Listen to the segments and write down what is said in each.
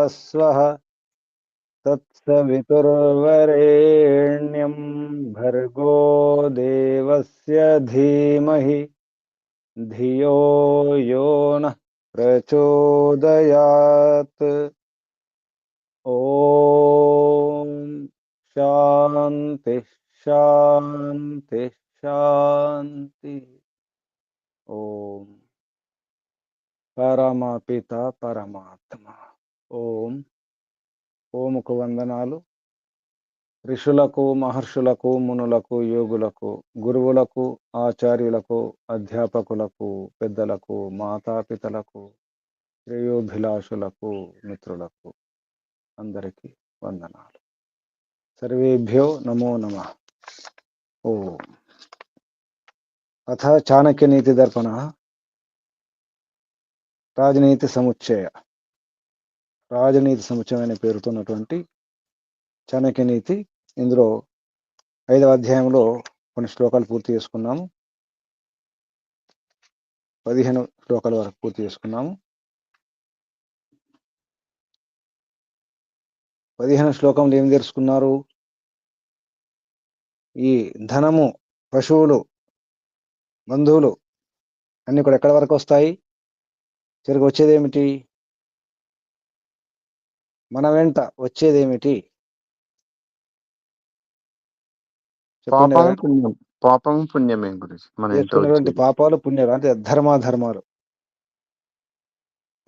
स्वः तत्सवितुर्वरेण्यं भर्गो देवस्य धीमहि धियो यो नः प्रचोदयात्। ओम शांति शांति शांति। ओम పరమపిత పరమాత్మ. ఓం ఓముకు వందనాలు. ఋషులకు, మహర్షులకు, మునులకు, యోగులకు, గురువులకు, ఆచార్యులకు, అధ్యాపకులకు, పెద్దలకు, మాతాపితలకు, శ్రేయోభిలాషులకు, మిత్రులకు అందరికీ వందనాలు. సర్వేభ్యో నమో నమః. ఓం అథ చాణక్య నీతి దర్పణ రాజనీతి సముచ్చయ. రాజనీతి సముచ్చయం అనే పేరుతో ఉన్నటువంటి చాణక్య నీతి. ఇందులో 5వ అధ్యాయంలో కొన్ని శ్లోకాలు పూర్తి చేసుకున్నాము. 15 శ్లోకాల వరకు పూర్తి చేసుకున్నాము. 15 శ్లోకంలో ఏం తెలుసుకున్నారు? ఈ ధనము, పశువులు, బంధువులు అన్ని కూడా ఎక్కడి వరకు వస్తాయి? చివరికి వచ్చేదేమిటి? మన వెంట వచ్చేదేమిటి? చెప్పండి. పాపం పుణ్యమే గురించి మన చేసుకున్నటువంటి పాపాలు, పుణ్యాలు అంటే ధర్మాధర్మాలు,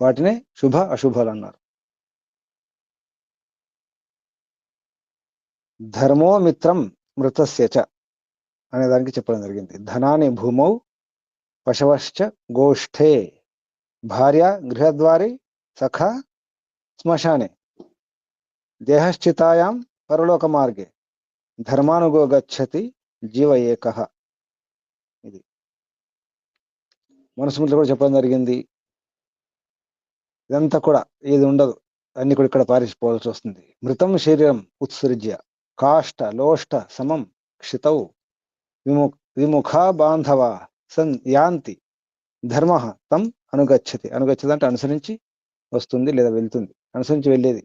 వాటినే శుభ అశుభాలు అన్నారు. ధర్మో మిత్రం మృతస్యచ అనే దానికి చెప్పడం జరిగింది. ధనాని భూమౌ పశవశ్చ గోష్ఠే భార్య గృహద్వారి సఖ శ్మశానే దేహశ్చితాయాం పరలోక మార్గే ధర్మానుగో గచ్చతి జీవ ఏకః. ఇది మనుస్మృతిలో కూడా చెప్పడం జరిగింది. ఇదంతా కూడా ఏది ఉండదు, అన్ని కూడా ఇక్కడ పారిపోవాల్సి వస్తుంది. మృతం శరీరం ఉత్సృజ్య కాష్ట లోష్ట సమం క్షితౌ విముఖా బాంధవ సన్ యాంతి ధర్మ తం అనుగచ్చతి. అనుగచ్చతి అంటే అనుసరించి వస్తుంది లేదా వెళ్తుంది. అనుసరించి వెళ్ళేది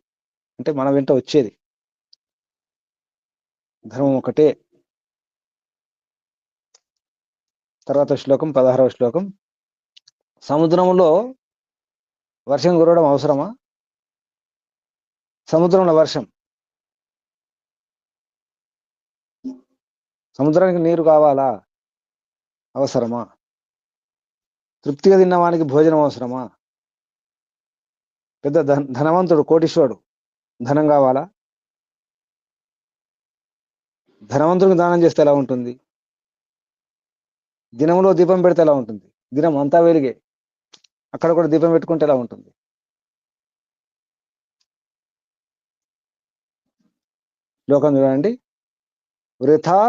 అంటే మన వెంట వచ్చేది. ధర్మం ఒకటే. తర్వాత శ్లోకం 16వ శ్లోకం. సముద్రంలో వర్షం కురవడం అవసరమా? సముద్రంలో వర్షం, సముద్రానికి నీరు కావాలా? అవసరమా? తృప్తిగా తిన్నవానికి భోజనం అవసరమా? పెద్ద ధనవంతుడు, కోటీశ్వరుడు, ధనం కావాలా? ధనవంతుడికి దానం చేస్తే ఎలా ఉంటుంది? దినంలో దీపం పెడితే ఎలా ఉంటుంది? దినం అంతా వెలిగే, అక్కడ కూడా దీపం పెట్టుకుంటే ఎలా ఉంటుంది? శ్లోకం చూడండి. వృథా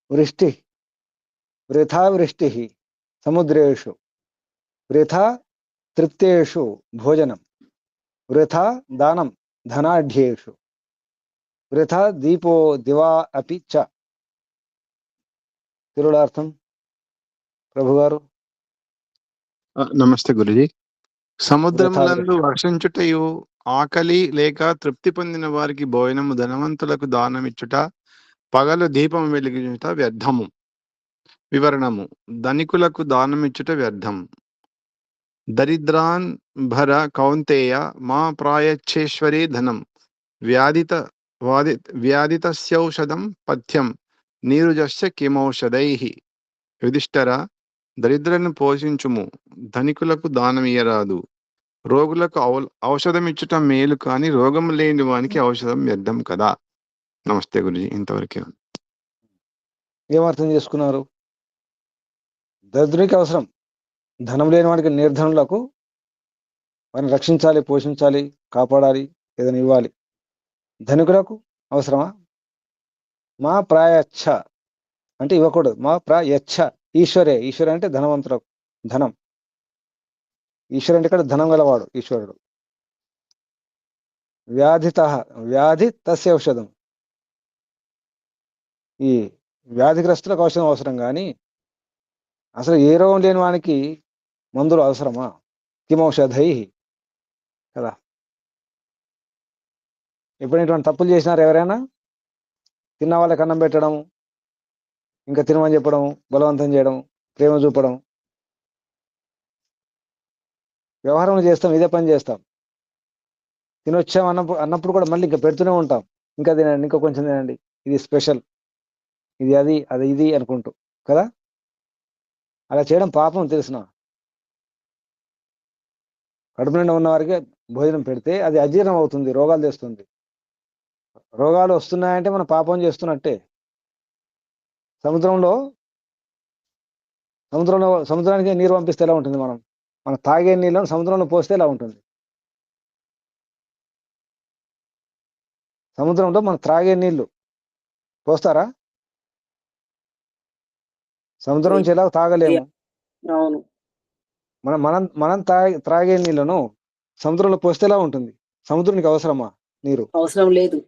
వృష్టి వృథా వృష్టి సముద్రేషు వృథా తృప్తేషు భోజనం వృథా దానం ధనాఢ్యేషు వృథా దీపో దివా అపి చ. తిరుడార్థం ప్రభుగారు. నమస్తే గురుజీ. సముద్రములందు వర్షించుటయు ఆకలి లేక తృప్తి పొందిన వారికి భోజనము ధనవంతులకు దానమిచ్చుట పగలు దీపం వెలిగించుట వ్యర్థము. వివరణము: ధనికులకు దానమిచ్చుట వ్యర్థం. దరిద్రాన్ భర కౌంతేయ మా ప్రాయచ్ఛేశ్వరీ ధనం వ్యాధితస్యౌషధం పథ్యం నీరుజస్య కిమౌషధైః. యుధిష్ఠర, దరిద్రులను పోషించుము, ధనికులకు దానమియ్యరాదు. రోగులకు ఔషధమిచ్చుట మేలు, కానీ రోగం లేని వానికి ఔషధం వ్యర్థం కదా. నమస్తే గురుజీ. ఇంతవరకే. ఏమర్థం చేసుకున్నారు? దరిద్రునికి అవసరం, ధనం లేని వాడికి, నిర్ధనులకు వారిని రక్షించాలి, పోషించాలి, కాపాడాలి, ఏదైనా ఇవ్వాలి. ధనికులకు అవసరమా? మా ప్రాయచ్ఛ అంటే ఇవ్వకూడదు. మా ప్రాయచ్ఛ ఈశ్వరే. ఈశ్వర అంటే ధనవంతులకు ధనం. ఈశ్వరు అంటే ఇక్కడ ధనం గలవాడు ఈశ్వరుడు. వ్యాధి తస్య ఔషధం. ఈ వ్యాధిగ్రస్తులకు ఔషధం అవసరం, కానీ అసలు ఏ రోగం లేని వానికి మందులు అవసరమా? కిమౌషధై కదా. ఎప్పుడైనా ఇటువంటి తప్పులు చేసినారు ఎవరైనా? తిన్న వాళ్ళకి అన్నం పెట్టడం, ఇంకా తినమని చెప్పడం, బలవంతం చేయడం, ప్రేమ చూపడం, వ్యవహారం చేస్తాం, ఇదే పని చేస్తాం. తినొచ్చాం అన్నప్పుడు కూడా మళ్ళీ ఇంకా పెడుతూనే ఉంటాం. ఇంకా తినండి, ఇంకా కొంచెం తినండి, ఇది స్పెషల్, ఇది అది, అది ఇది అనుకుంటూ కదా. అలా చేయడం పాపం తెలిసిన. కడుపు నిండా ఉన్న వారికి భోజనం పెడితే అది అజీర్ణం అవుతుంది, రోగాలు తెస్తుంది. రోగాలు వస్తున్నాయంటే మనం పాపం చేస్తున్నట్టే. సముద్రానికి నీరు పంపిస్తే ఎలా ఉంటుంది? మనం తాగే నీళ్ళను సముద్రంలో పోస్తే ఎలా ఉంటుంది? సముద్రంలో మనం త్రాగే నీళ్లు పోస్తారా? సముద్రం నుంచి ఎలా తాగలేము. అవును. మనం త్రాగే నీళ్లను సముద్రంలో పోస్తే ఎలా ఉంటుంది? సముద్రానికి అవసరమా నీరు? అవసరం లేదు.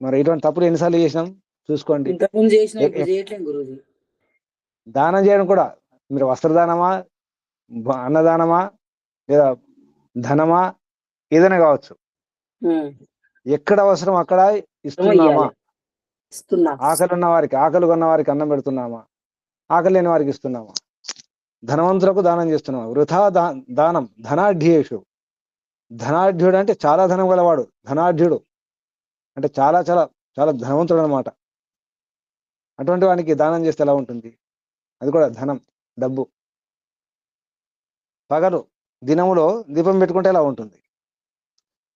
మరి ఇటువంటి తప్పులు ఎన్నిసార్లు చేసినాం చూసుకోండి. ఇంతకుముందు చేసినా, ఇప్పుడు చేయట్లేదు గురూజీ. దానం చేయడం కూడా, మీరు వస్త్రదానమా, అన్నదానమా, లేదా ధనమా, ఏదైనా కావచ్చు, ఎక్కడ అవసరం అక్కడ ఇస్తున్నామా? ఆకలి ఉన్న వారికి, ఆకలి ఉన్న వారికి అన్నం పెడుతున్నామా? ఆకలి లేని వారికి ఇస్తున్నామా? ధనవంతులకు దానం చేస్తున్నామా? వృథా దానం ధనాఢ్యేషు. ధనాఢ్యుడు అంటే చాలా ధనం గలవాడు. ధనాఢ్యుడు అంటే చాలా చాలా చాలా ధనవంతుడు అనమాట. అటువంటి వానికి దానం చేస్తే ఎలా ఉంటుంది? అది కూడా ధనం, డబ్బు. పగలు దినములో దీపం పెట్టుకుంటే ఎలా ఉంటుంది?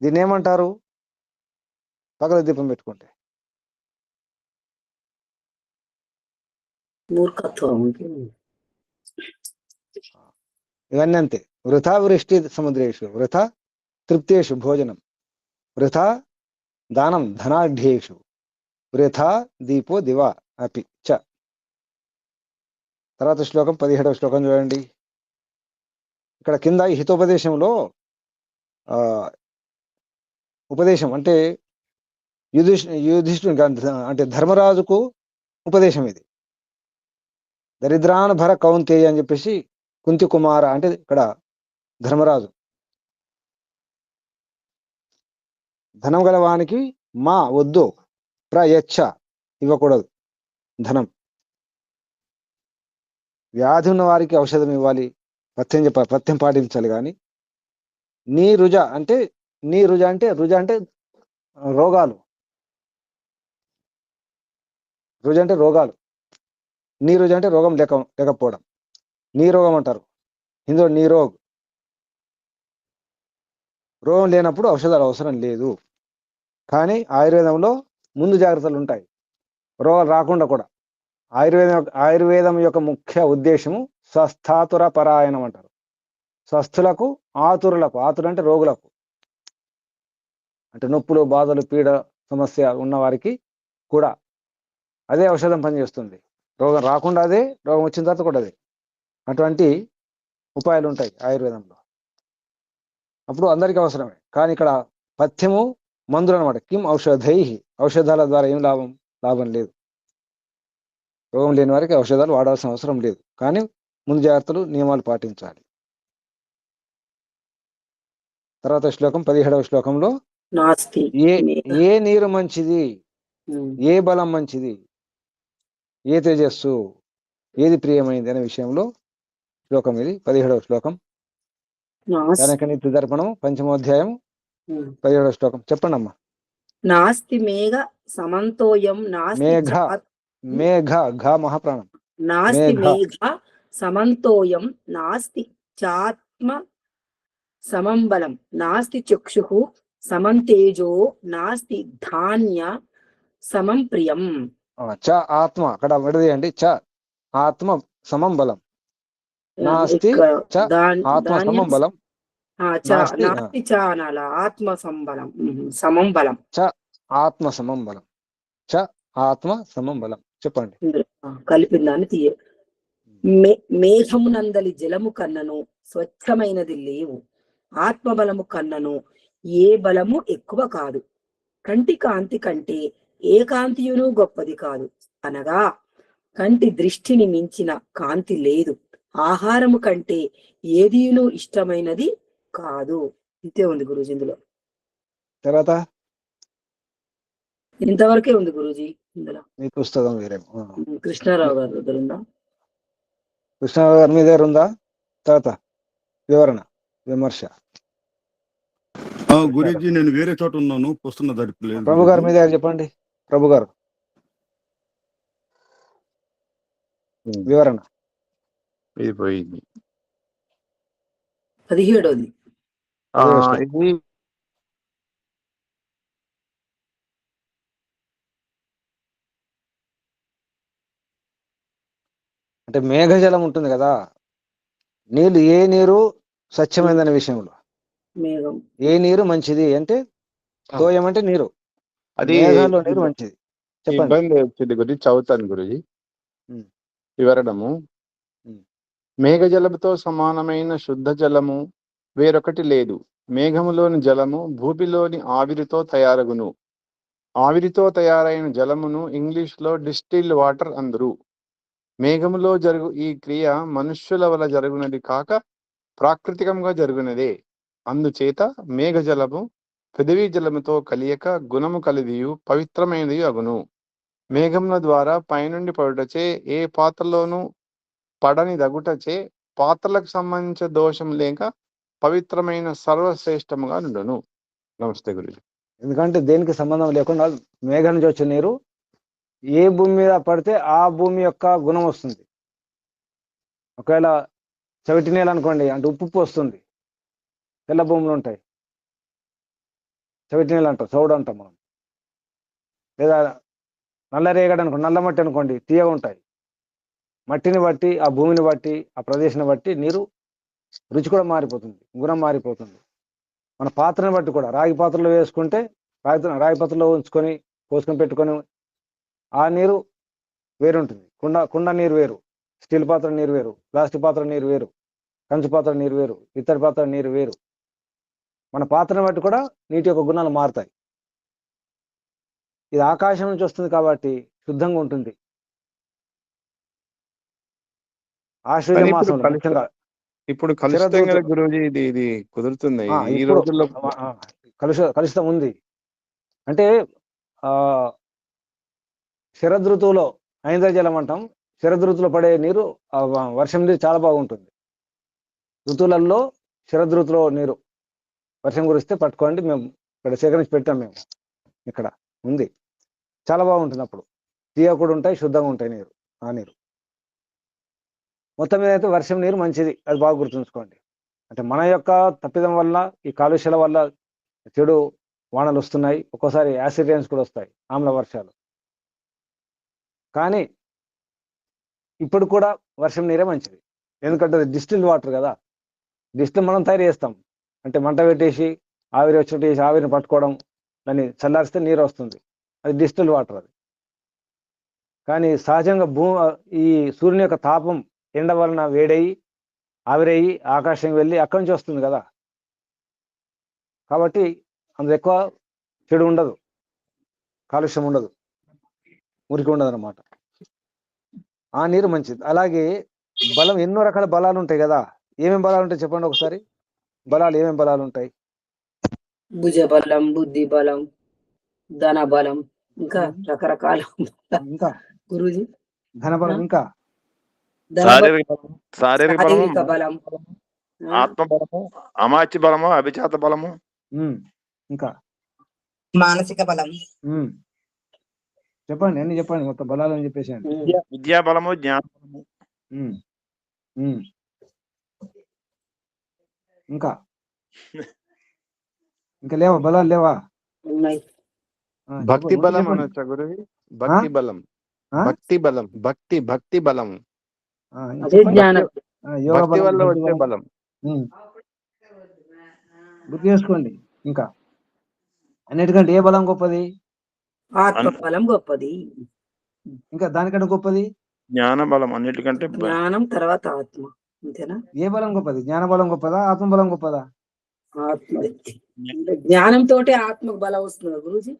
దీన్ని ఏమంటారు? పగలు దీపం పెట్టుకుంటే మూర్ఖత్వం. ఇవన్నీ అంతే. వృథా వృష్టి సముద్రేషు, వృథా తృప్తేషు భోజనం, వృథా దానం ధనాఢ్యేషు, వృథా దీపో దివా అపి చ. తర్వాత శ్లోకం 17వ శ్లోకం చూడండి. ఇక్కడ కింద ఈ హితోపదేశంలో ఉపదేశం అంటే యుధిష్ఠునికి అంటే ధర్మరాజుకు ఉపదేశం ఇది. దరిద్రాన్ భర కౌంతేయ అని చెప్పేసి కుంతి కుమార అంటే ఇక్కడ ధర్మరాజు. ధనం గలవానికి మా వద్దు, ప్రయచ్చ ఇవ్వకూడదు ధనం. వ్యాధి ఉన్న వారికి ఔషధం ఇవ్వాలి, పథ్యం పాటించాలి. కానీ నీ రుజ అంటే రుజ అంటే రోగాలు. రుజ అంటే రోగాలు. నీ రుజ అంటే రోగం లేకపోవడం. నీ రోగం అంటారు హిందూ. నీ రోగం లేనప్పుడు ఔషధాలు అవసరం లేదు. కానీ ఆయుర్వేదంలో ముందు జాగ్రత్తలు ఉంటాయి, రోగాలు రాకుండా కూడా. ఆయుర్వేదం యొక్క ముఖ్య ఉద్దేశము స్వస్థాతుర పరాయణం అంటారు. స్వస్థులకు, ఆతురులకు. ఆతురు అంటే రోగులకు, అంటే నొప్పులు, బాధలు, పీడ, సమస్య ఉన్న వారికి కూడా అదే ఔషధం పనిచేస్తుంది. రోగం రాకుండా అదే, రోగం వచ్చిన తర్వాత కూడా అదే. అటువంటి ఉపాయాలు ఉంటాయి ఆయుర్వేదంలో. అప్పుడు అందరికీ అవసరమే. కానీ ఇక్కడ పథ్యము మందులు అనమాట. కిం ఔషధై, ఔషధాల ద్వారా ఏం లాభం లేదు. రోగం లేని వారికి ఔషధాలు వాడాల్సిన అవసరం లేదు. కానీ ముందు జాగ్రత్తలు, నియమాలు పాటించాలి. తర్వాత శ్లోకం 17వ శ్లోకంలో ఏ నీరు మంచిది, ఏ బలం మంచిది, ఏ తేజస్సు, ఏది ప్రియమైంది అనే విషయంలో శ్లోకం ఇది. 17వ శ్లోకం చాణక్యనీతి దర్పణం 5వ అధ్యాయం 17వ శ్లోకం. చెప్పండి అమ్మా. నాస్తి మేఘ సమంతోయం మేఘ ఘ మహాప్రాణం. నాస్తి మేఘ సమంతోయం నాస్తి చాత్మ సమంబలం నాస్తి చక్షు సమంతేజో నాస్తి ధాన్య సమం ప్రియం. చ ఆత్మ అక్కడ విడదీయండి. చ ఆత్మ సమం బలం. నాస్తి చ ఆత్మ సమం బలం. నాస్తి చ అనాల ఆత్మ సంబలం సమం బలం. చ ఆత్మ సమం బలం. చ ఆత్మ సమం బలం. చెప్పండి. కలిపిందాన్ని తీయ. మేఘమునందలి జలము కన్నను స్వచ్ఛమైనది లేవు, ఆత్మబలము కన్నను ఏ బలము ఎక్కువ కాదు, కంటి కాంతి కంటే ఏ కాంతియును గొప్పది కాదు అనగా కంటి దృష్టిని మించిన కాంతి లేదు, ఆహారము కంటే ఏదీను ఇష్టమైనది కాదు. ఇంతే ఉంది గురూజీ ఇందులో. తర్వాత ఇంతవరకే ఉంది గురూజీ ఇందులో. మీ పుస్తకం వేరే. కృష్ణారావు గారి దగ్గర ఉందా? కృష్ణారావు గారి మీ దగ్గర ఉందా? తర్వాత వివరణ, విమర్శ. గురూజీ నేను వేరే చోట ఉన్నాను, పుస్తకం దొరకలేదు. ప్రభు గారు మీ దగ్గర చెప్పండి. ప్రభు గారు వివరణ. ఇది పోయింది. 17వ. ఇది అంటే మేఘజలం ఉంటుంది కదా, నీళ్ళు ఏ నీరు స్వచ్ఛమైందనే విషయంలో మేఘం ఏ నీరు మంచిది అంటే తోయం అంటే నీరు, అది మేఘాల్లో నీరు మంచిది. చెప్పండి. ఇబ్బంది వచ్చింది గురించి చదువుతాను గురుజీ. ఉమ్. వివరణము. ఉమ్. మేఘజలముతో సమానమైన శుద్ధ జలము వేరొకటి లేదు. మేఘములోని జలము భూమిలోని ఆవిరితో తయారగును. ఆవిరితో తయారైన జలమును ఇంగ్లీష్ లో డిస్టిల్డ్ వాటర్ అందరు. మేఘములో జరుగు ఈ క్రియ మనుష్యుల వల్ల జరుగునది కాక ప్రాకృతికంగా జరుగునదే. అందుచేత మేఘజలము పృథివీ జలముతో కలియక గుణము కలిదియు పవిత్రమైనది అగును. మేఘముల ద్వారా పైనుండి పడుటచే ఏ పాత్రలోనూ పడని దగుటచే పాత్రలకు సంబంధించిన దోషం లేక పవిత్రమైన సర్వశ్రేష్టముగా నుండును. నమస్తే గురుజీ. ఎందుకంటే దేనికి సంబంధం లేకుండా మేఘం నుంచి వచ్చే నీరు ఏ భూమి మీద పడితే ఆ భూమి యొక్క గుణం వస్తుంది. ఒకవేళ చవిటి నేల అనుకోండి, అంటే ఉప్పు వస్తుంది. తెల్ల భూములు ఉంటాయి, చవిటి నేల అంటాం, చౌడు అంటాం మనం. లేదా నల్లరేగడి అనుకోండి, నల్ల మట్టి అనుకోండి, తీయగా ఉంటాయి. మట్టిని బట్టి, ఆ భూమిని బట్టి, ఆ ప్రదేశాన్ని బట్టి నీరు రుచి కూడా మారిపోతుంది, గుణం మారిపోతుంది. మన పాత్రని బట్టి కూడా, రాగి పాత్రలో వేసుకుంటే రాగి పాత్రలో ఉంచుకొని పోసుకొని పెట్టుకొని ఆ నీరు వేరుంటుంది. కుండ నీరు వేరు, స్టీల్ పాత్ర నీరు వేరు, ప్లాస్టిక్ పాత్ర నీరు వేరు, కంచు పాత్ర నీరు వేరు, ఇత్తడి పాత్ర నీరు వేరు. మన పాత్రని బట్టి కూడా నీటి యొక్క గుణాలు మారుతాయి. ఇది ఆకాశం నుంచి వస్తుంది కాబట్టి శుద్ధంగా ఉంటుంది. ఆశ్వయుజ మాసంలో ముఖ్యంగా ఇప్పుడు కలుషితం కదా గురూజీ, ఇది కుదురుతుంది ఈ రోజుల్లో. కలుషితం ఉంది అంటే శరదృతువులో ఐంద్రజలం అంటాం. శరదృతువులో పడే నీరు, వర్షం నీరు చాలా బాగుంటుంది. ఋతువులలో శరదృతులో నీరు వర్షం కురిస్తే పట్టుకోండి, మేము ఇక్కడ సేకరించి పెట్టాం. మేము ఇక్కడ ఉంది, చాలా బాగుంటుంది. అప్పుడు తీయ కూడా ఉంటాయి, శుద్ధంగా ఉంటాయి నీరు. ఆ నీరు మొత్తం మీద అయితే వర్షం నీరు మంచిది, అది బాగా గుర్తుంచుకోండి. అంటే మన యొక్క తప్పిదం వల్ల, ఈ కాలుష్యాల వల్ల చెడు వానలు వస్తున్నాయి. ఒక్కోసారి యాసిడ్ రైన్స్ కూడా వస్తాయి, ఆమ్ల వర్షాలు. కానీ ఇప్పుడు కూడా వర్షం నీరే మంచిది. ఎందుకంటే అది డిస్టిల్డ్ వాటర్ కదా. డిస్టిల్ మనం తయారు చేస్తాం, అంటే మంట పెట్టేసి ఆవిరి వచ్చేసి ఆవిరిని పట్టుకోవడం, దాన్ని చల్లారిస్తే నీరు వస్తుంది. అది డిస్టిల్డ్ వాటర్ అది. కానీ సహజంగా ఈ సూర్యుని యొక్క తాపం, ఎండ వలన వేడయ్యి ఆవిరయ్యి ఆకాశం వెళ్ళి అక్కడి నుంచి వస్తుంది కదా. కాబట్టి అందులో ఎక్కువ చెడు ఉండదు, కాలుష్యం ఉండదు, మురికి ఉండదు అన్నమాట. ఆ నీరు మంచిది. అలాగే బలం, ఎన్నో రకాల బలాలు ఉంటాయి కదా. ఏమేమి బలాలు ఉంటాయి చెప్పండి ఒకసారి. బలాలు ఏమేమి బలాలు ఉంటాయి? భుజ బలం, బుద్ధి బలం, ధన బలం, ఇంకా రకరకాల ఇంకా గురూజీ. ధన బలం, ఇంకా శారీరక బలం, ఆత్మ బలము, అమాత్య బలము, అభిజాత బలము, ఇంకా మానసిక బలం. చెప్పండి, అన్ని చెప్పండి, మొత్తం బలాలు అని చెప్పేసి. విద్యా బలము, జ్ఞాన బలము, ఇంకా ఇంకా లేవా బలాలు? లేవా? ఉన్నాయి. భక్తి బలం అనొచ్చా గురువు? భక్తి బలం, భక్తి బలం, భక్తి బలం, భక్తి వల్ల వచ్చే బలం. గుర్తు చేసుకోండి. ఇంకా అన్నిటికంటే ఏ బలం గొప్పది? ఆత్మ బలం గొప్పది. ఇంకా దానికంటే గొప్పది జ్ఞాన బలం. అన్నిటికంటే జ్ఞానం తర్వాత ఆత్మ, అంతేనా? ఏ బలం గొప్పది? జ్ఞాన బలం గొప్పదా, ఆత్మ బలం గొప్పదా? ఆత్మ. జ్ఞానంతో ఆత్మకు బలం వస్తుంది గురూజీ.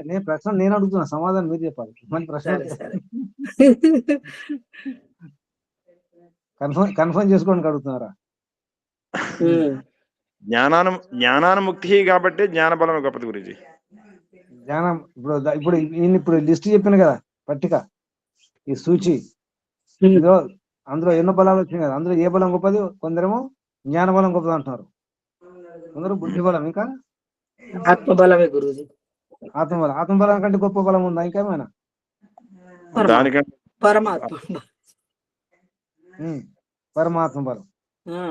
నేను ప్రశ్న నేను అడుగుతున్నా, సమాధానం మీరు చెప్పాలి. మన ప్రశ్న కన్ఫర్మ్ చేసుకోండి అడుగుతున్నారా? జ్ఞానానుముక్తి కాబట్టి జ్ఞాన బలం గొప్పది గురించి. జ్ఞానం ఇప్పుడు ఈయన ఇప్పుడు లిస్ట్ చెప్పాను కదా, పట్టిక, ఈ సూచి, ఇదో అందులో ఎన్నో బలాలు వచ్చినాయి కదా, అందులో ఏ బలం గొప్పది? కొందరేమో జ్ఞాన బలం గొప్పది అంటున్నారు, కొందరు బుద్ధి బలం, ఇంకా ఆత్మబలమే గురూజీ. ఆత్మబలం. ఆత్మబలం కంటే గొప్ప బలం ఉందా ఇంకేమైనా? దానికంటే పరమాత్మ పరమాత్మ బలం. ఆ,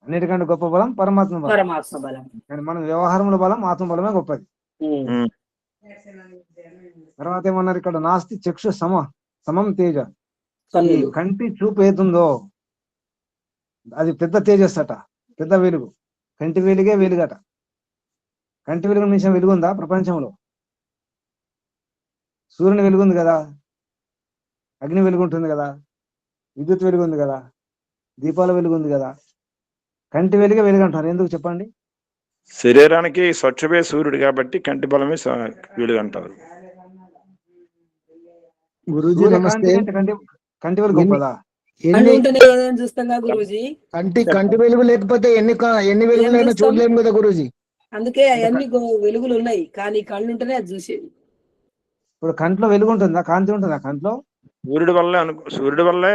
అన్నిటికంటే గొప్ప బలం పరమాత్మ బలం. పరమాత్మ బలం. కానీ మన వ్యవహారంలో బలం ఆత్మ బలమే గొప్పది. ఉమ్. తర్వాత ఏమన్నారు ఇక్కడ? నాస్తి చక్షు సమం తేజ. ఈ కన్నులు. కంటి చూపు ఏతుందో అది పెద్ద తేజస్ అట, పెద్ద వెలుగు. కంటి వెలుగే వెలుగట. కంటి వెలుగు నిమిషం వెలుగుందా ప్రపంచంలో? సూర్యుని వెలుగుంది కదా, అగ్ని వెలుగుంటుంది కదా, విద్యుత్ వెలుగుంది కదా, దీపాల వెలుగుంది కదా. కంటి వెలుగే వెలుగు అంటారు, ఎందుకు చెప్పండి? శరీరానికి స్వచ్ఛమే సూర్యుడు కాబట్టి కంటి బలమే వెలుగు అంటారు. గురూజీ సూర్యకాంతి నమస్తే. కంటే కంటి వెలుగు గొప్పదా? కళ్ళు ఉంటేనే ఏదైనా చూస్తాం గురూజీ. కంటి వెలుగు లేకపోతే ఎన్ని వెలుగులైనా చూస్తాం? చూడలేము కదా గురూజీ. అందుకే అవన్నీ వెలుగులు ఉన్నాయి, కానీ కళ్ళు ఉంటేనే అది చూసేది. ఇప్పుడు కంట్లో వెలుగు ఉంటుందా, కాంతి ఉంటుందా కంట్లో? సూర్యుడి వల్లే సూర్యుడి వల్లే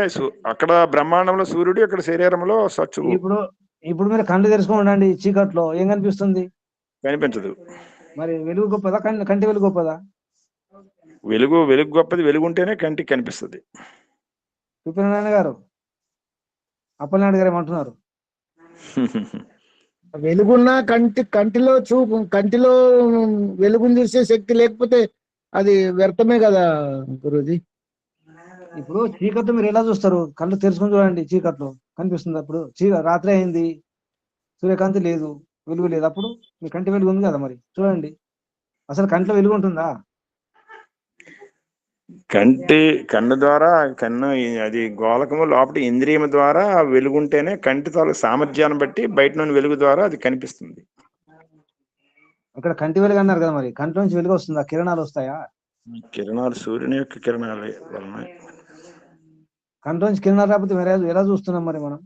అక్కడ బ్రహ్మాండంలో సూర్యుడు, ఇక్కడ శరీరంలో స్వచ్ఛము. ఇప్పుడు మీరు కళ్ళు తెరుచుకొని ఉండండి, చీకట్లో ఏం కనిపిస్తుంది? కనిపించదు. మరి వెలుగు గొప్పదా, కంటి వెలుగు గొప్పదా? వెలుగు గొప్పది. వెలుగు ఉంటేనే కంటికి కనిపిస్తుంది. సుప్రనారాయణ గారు, అప్పలనాయుడు గారు ఏమంటున్నారు? వెలుగున్న కంటిలో వెలుగుని చూసే శక్తి లేకపోతే అది వ్యర్థమే కదా గురూజీ. ఇప్పుడు చీకట్లో మీరు ఎలా చూస్తారు? కళ్ళు తెరుచుకొని చూడండి, చీకట్లో కనిపిస్తుంది. అప్పుడు రాత్రి అయింది, సూర్యకాంతి లేదు, వెలుగు లేదు, అప్పుడు మీ కంటి వెలుగు ఉంది కదా, మరి చూడండి. అసలు కంట్లో వెలుగు ఉంటుందా? కన్ను ద్వారా, అది గోళకము లోపల ఇంద్రియము ద్వారా వెలుగుంటేనే కంటి సామర్థ్యాన్ని బట్టి బయట నుండి వెలుగు ద్వారా అది కనిపిస్తుంది. ఇక్కడ కంటి వెలుగు అన్నారు కదా, మరి కంటి నుంచి వెలుగు వస్తుందా? కిరణాలు వస్తాయా? కిరణాలు సూర్యుని యొక్క కిరణాలు వలన. కంటి నుంచి కిరణాలు రాకపోతే మరి ఎలా చూస్తున్నాం మరి మనం?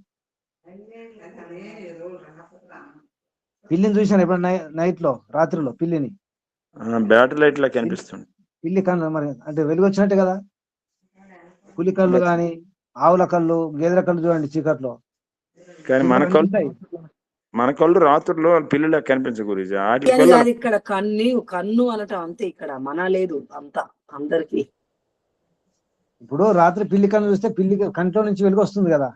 పిల్లిని చూసాను ఎప్పుడు? నైట్ లో, రాత్రిలో పిల్లిని బ్యాటరీ లైట్ లా కనిపిస్తుంది. పిల్లి కన్ను మరి అంటే వెలుగు వచ్చినట్టే కదా. పులి కళ్ళు గాని, ఆవుల కళ్ళు, గేదెల కళ్ళు చూడండి చీకట్లో. కానీ మన కళ్ళు రాత్రుల్లో పిల్లిలా కనిపించ గురించి. అది ఇక్కడ కన్ను అనటం అంతే, ఇక్కడ మన లేదు అంతా అందరికి. ఇప్పుడు రాత్రి పిల్లి కన్ను చూస్తే పిల్లి కంట్లో నుంచి వెలుగు వస్తుంది కదా.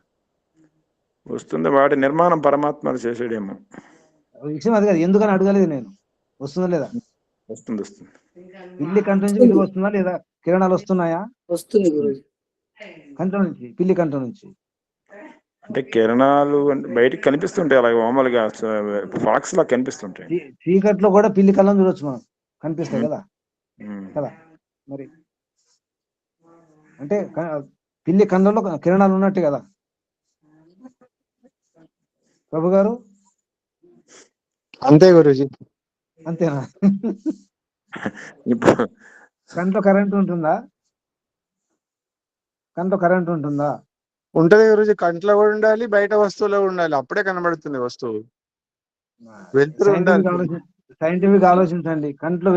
వస్తుంది, వాటి నిర్మాణం పరమాత్మ చేసాడేమో. విషయం అది కదా, ఎందుకని అడగలేదు నేను. వస్తుందా లేదా? వస్తుంది. పిల్లి కంట్లో నుంచి వెలుగు వస్తుందా లేదా? కిరణాలు వస్తున్నాయా? వస్తుంది గురుజీ. కంట్లో నుంచి, పిల్లి కంట్లో నుంచి. అంటే కిరణాలు బయటకు కనిపిస్తుంటాయి, అలాగే మామూలుగా ఫాక్స్ లా కనిపిస్తుంటాయి. చీకట్లో కూడా పిల్లి కళ్ళని చూడొచ్చు మనం, కనిపిస్తాయి కదా కదా. మరి అంటే పిల్లి కళ్ళలో కిరణాలు ఉన్నట్టు కదా ప్రభు గారు? అంతే గురూజీ. అంతేనా? కంట్లో కరెంట్ ఉంటుందా? కంట్లో కరెంట్ ఉంటుందా? ఉంటది గురూజీ. కంట్లో కూడా ఉండాలి, బయట వస్తువులో ఉండాలి, అప్పుడే కనబడుతుంది వస్తువు. వెళ్తురు ఉండాలి. సైంటిఫిక్ ఆలోచించండి. కంట్లో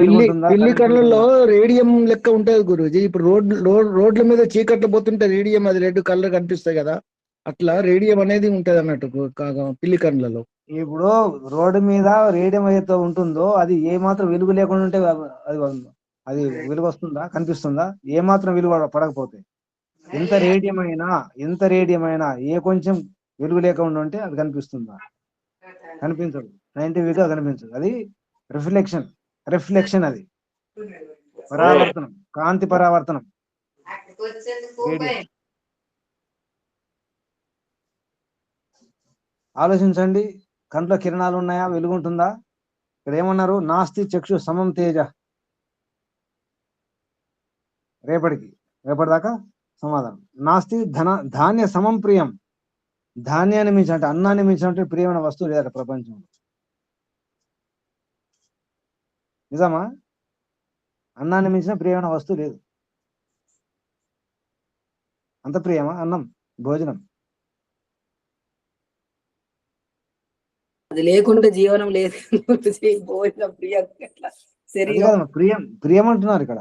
పిల్లి కళ్ళలో రేడియం లెక్క ఉంటది గురూజీ. ఇప్పుడు రోడ్ల మీద చీకట్లు పోతుంటే రేడియం, అది రెడ్ కలర్ కనిపిస్తాయి కదా, అట్లా రేడియం అనేది ఉంటది అన్నట్టు పిల్లి కళ్ళలో. ఇప్పుడు రోడ్డు మీద రేడియం అయితే ఉంటుందో అది ఏ మాత్రం వెలుగు లేకుండా ఉంటే అది వెలుగు వస్తుందా, కనిపిస్తుందా? ఏ మాత్రం వెలుగు పడకపోతే, ఎంత రేడియం అయినా ఏ కొంచెం వెలుగు లేకుండా ఉంటే అది కనిపిస్తుందా? కనిపించదు. సైంటిఫిక్ గా కనిపించదు. అది రిఫ్లెక్షన్ అది పరావర్తనం, కాంతి పరావర్తనం. ఆలోచించండి, కంట్లో కిరణాలు ఉన్నాయా, వెలుగుంటుందా? ఇక్కడ ఏమన్నారు? నాస్తి చక్షు సమం తేజ. రేపటిదాకా సమాధానం. నాస్తి ధాన్య సమం ప్రియం. ధాన్యాన్ని మించి అంటే అన్నాన్ని మించినట్టు ప్రియమైన వస్తువు లేదట ప్రపంచంలో. నిజమా? అన్నాన్ని మించిన ప్రియమైన వస్తువు లేదు. అంత ప్రియమా అన్నం, భోజనం? అది లేకుంటే జీవనం లేదు. భోజనం ప్రియం అది శరీరం. కాదమ్మా, ప్రియం ప్రియం అంటున్నారు ఇక్కడ.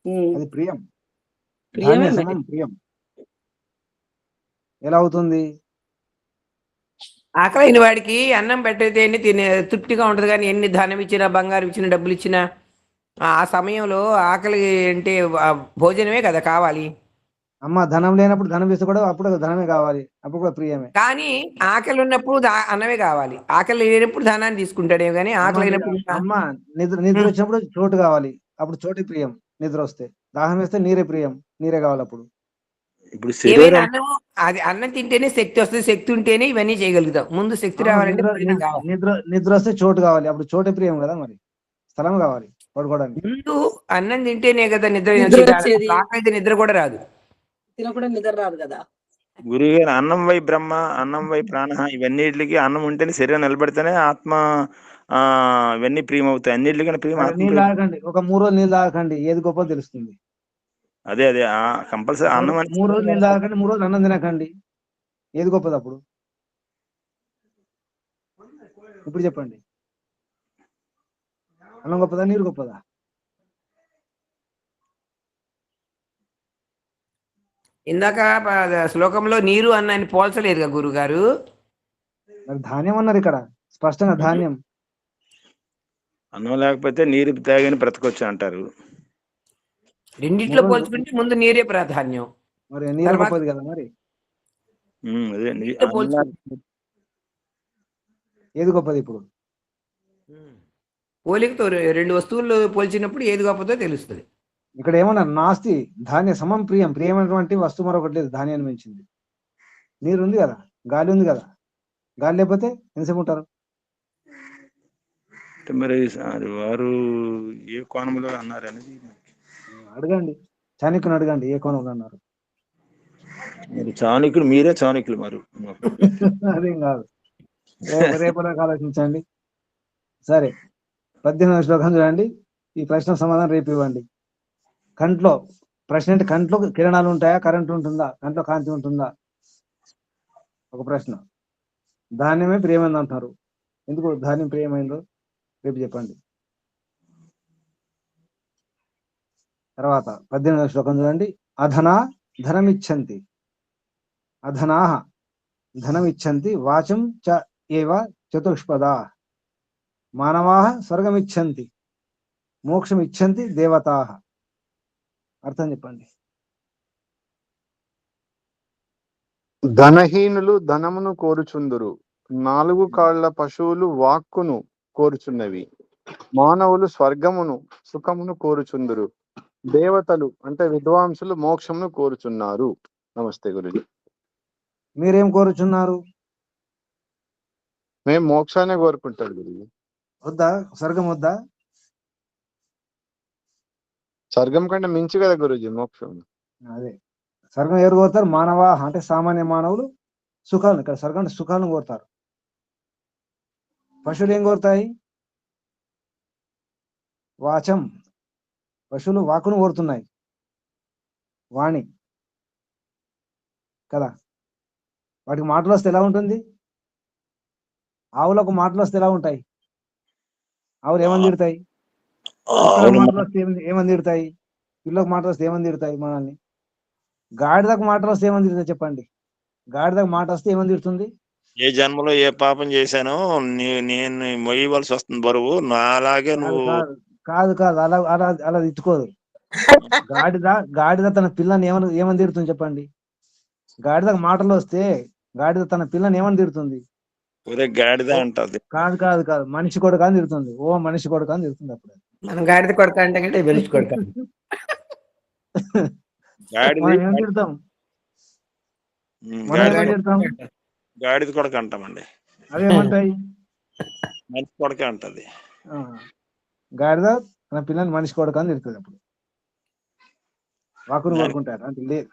ఉమ్, అది ప్రియం. ప్రియమే ధాన్య మరి. సమం ప్రియం ఎలా అవుతుంది? ఆకలైన వాడికి అన్నం పెట్టితేనే తృప్తిగా ఉంటుంది, కానీ ఎన్ని ధనం ఇచ్చినా బంగారం ఇచ్చినా డబ్బులు ఇచ్చినా ఆ సమయంలో ఆకలి అంటే భోజనమే కదా కావాలి. అమ్మ ధనం లేనప్పుడు ధనం ఇస్తే కూడా అప్పుడు ధనమే కావాలి, అప్పుడు కూడా ప్రియమే. కానీ ఆకలి ఉన్నప్పుడు అన్నమే కావాలి. ఆకలి లేనప్పుడు ధనాన్ని తీసుకుంటాడే కానీ అమ్మ ఆకలి అయినప్పుడు అమ్మ నిద్ర వచ్చినప్పుడు చోటు కావాలి, అప్పుడు చోటు ప్రియం. నిద్ర వస్తే దాహం వేస్తే నీరే ప్రియం, నీరే కావాలి అప్పుడు. ఇప్పుడు ఏమైనా శరీరం అన్నం, అది అన్నం తింటేనే శక్తి వస్తుంది, శక్తి ఉంటేనే ఇవన్నీ చేయగలుగుతాం. ముందు శక్తి అవును, రావాలంటే భోజనం కావాలి. నిద్ర వస్తే చోటు కావాలి, అప్పుడు చోటే ప్రియం కదా, మరి స్థలం కావాలి పడుకోవడానికి. ముందు అన్నం తింటేనే కదా నిద్ర నిద్ర వచ్చేది. వచ్చేది. ఆకలి అయితే నిద్ర కూడా రాదు. తినకుండా నిద్ర రాదు కదా. గురువుగారు అన్నం వై బ్రహ్మ, అన్నం వై ప్రాణ, ఇవన్నిటికి అన్నం ఉంటేనే శరీరం నిలబడితేనే ఆత్మ ఇవన్నీ ప్రియం అవుతాయి. అన్నిటికన్నా ప్రియం సరే, ఆత్మ నీళ్ళు ప్రియం. తాగకండి, ఒక 3 రోజులు నీళ్ళు తాగకండి, ఏది గొప్ప తెలుస్తుంది. అదే అదే కంపల్సరీ అన్నం అని 3 రోజులు నీళ్ళు తాగకండి, 3 రోజులు అన్నం తినకండి, ఏది గొప్పది అప్పుడు? ఇప్పుడు చెప్పండి, అన్నం గొప్పదా, నీరు గొప్పదా? ఇందాక శ్లోకంలో నీరు అన్నాన్ని పోల్చలేదుగా గురుగారు. మరి ధాన్యం అన్నారు ఇక్కడ స్పష్టంగా, ధాన్యం. అన్నం లేకపోతే నీరు తాగని బ్రతకొచ్చు అంటారు. రెండిట్లో 3 రోజులు పోల్చుకుంటే ముందు నీరే ప్రాధాన్యం. మరి నీరే తర్వాత గొప్పది కదా, మరి అదే రెండిట్లో పోల్చుకుంటే ఏది గొప్పది ఇప్పుడు? పోలికతో రెండు వస్తువులు పోల్చినప్పుడు ఏది గొప్పదో తెలుస్తుంది. ఇక్కడ ఏమన్నారు? నాస్తి ధాన్య సమం ప్రియం, ప్రియమైనటువంటి వస్తువు మరొకటి లేదు ధాన్యాన్ని మించింది. నీరు ఉంది కదా, గాలి ఉంది కదా, గాలి లేకపోతే ఎంతసేపు ఉంటారు? మరి వారు ఏ కోణంలో అన్నారు అనేది అడగండి, చాణక్యుని అడగండి ఏ కోణంలో అన్నారు. మరి చాణక్యులు, మీరే చాణక్యులు మరి. అదేం కాదు, రేపటికి ఆలోచించండి. సరే, 18వ శ్లోకం చూడండి. ఈ ప్రశ్న సమాధానం రేపు ఇవ్వండి. కంట్లో ప్రశ్న అంటే, కంట్లో కిరణాలు ఉంటాయా, కరెంట్ ఉంటుందా, కంట్లో కాంతి ఉంటుందా? ఒక ప్రశ్న. ధాన్యమే ప్రియమైంది అంటారు, ఎందుకు ధాన్యం ప్రియమైందో రేపు చెప్పండి. తర్వాత 18వ శ్లోకం చూడండి. అధనా ధనమిచ్చంతి, అధనాః ధనమిచ్చంతి, వాచం చ ఏవ చతుష్పదా, మానవాః స్వర్గమిచ్చంతి, మోక్షమిచ్చంతి దేవతాః. అర్థం చెప్పండి. ధనహీనులు ధనమును కోరుచుందురు, 4 కాళ్ల పశువులు వాక్కును కోరుచున్నవి, మానవులు స్వర్గమును సుఖమును కోరుచుందురు, దేవతలు అంటే విద్వాంసులు మోక్షమును కోరుచున్నారు. నమస్తే గురుజీ. మీరేం కోరుచున్నారు? మేము మోక్షాన్ని కోరుకుంటారు గురుజీ. వద్దా స్వర్గం వద్దా? స్వర్గం కంటే మించి కదా గురుజీ మోక్షం. అదే స్వర్గం ఎవరు కోరుతారు? మానవా అంటే సామాన్య మానవులు సుఖాలను, ఇక్కడ స్వర్గం అంటే సుఖాలను కోరుతారు. పశువులు ఏం కోరుతాయి? వాచం, పశువులు వాకును కోరుతున్నాయి, వాణి కదా. వాటికి మాటలు వస్తే ఎలా ఉంటుంది? ఆవులకు మాటలు వస్తే ఎలా ఉంటాయి? ఆవులు ఏమని తిడతాయి? కుక్కలకు మాటలు వస్తే ఏమని తిడతాయి? పిల్లలకు మాటలు వస్తే ఏమని తిడతాయి మనల్ని? గాడిదకు మాటలు వస్తే ఏమని తిడతాయి చెప్పండి? గాడిదకు మాట వస్తే ఏమని తిడుతుంది? ఏ జన్మలో ఏ పాపం చేశానో నేను మొయ్యవలసి వస్తుంది బరువు, నాలాగే నువ్వు. కాదు కాదు, అలా అలా అలా తిట్టుకోదు. గాడిద తన పిల్లని ఏమని తిడుతుంది చెప్పండి? గాడిదకు మాటలు వస్తే గాడిద తన పిల్లని ఏమని తిడుతుంది? గాడిద అంటది. కాదు కాదు కాదు, మనిషి కొడుకు అని తిడుతుంది. ఓ మనిషి కొడుకు అని తిడుతుంది. అప్పుడు మనం గాడిద కొడక అంటే కంటే వెలిచి కొడక. మనం ఏం తిడతాం? మనం ఏమని తిడతాం? గాడిద కొడక అంటామండి. అవేమంటాయి? మనిషి కొడక అంటది. గాడిద తన పిల్లని మనిషి కొడుకు అని తిడుతుంది. అప్పుడు వాకును కోరుకుంటారు అంటే లేదు.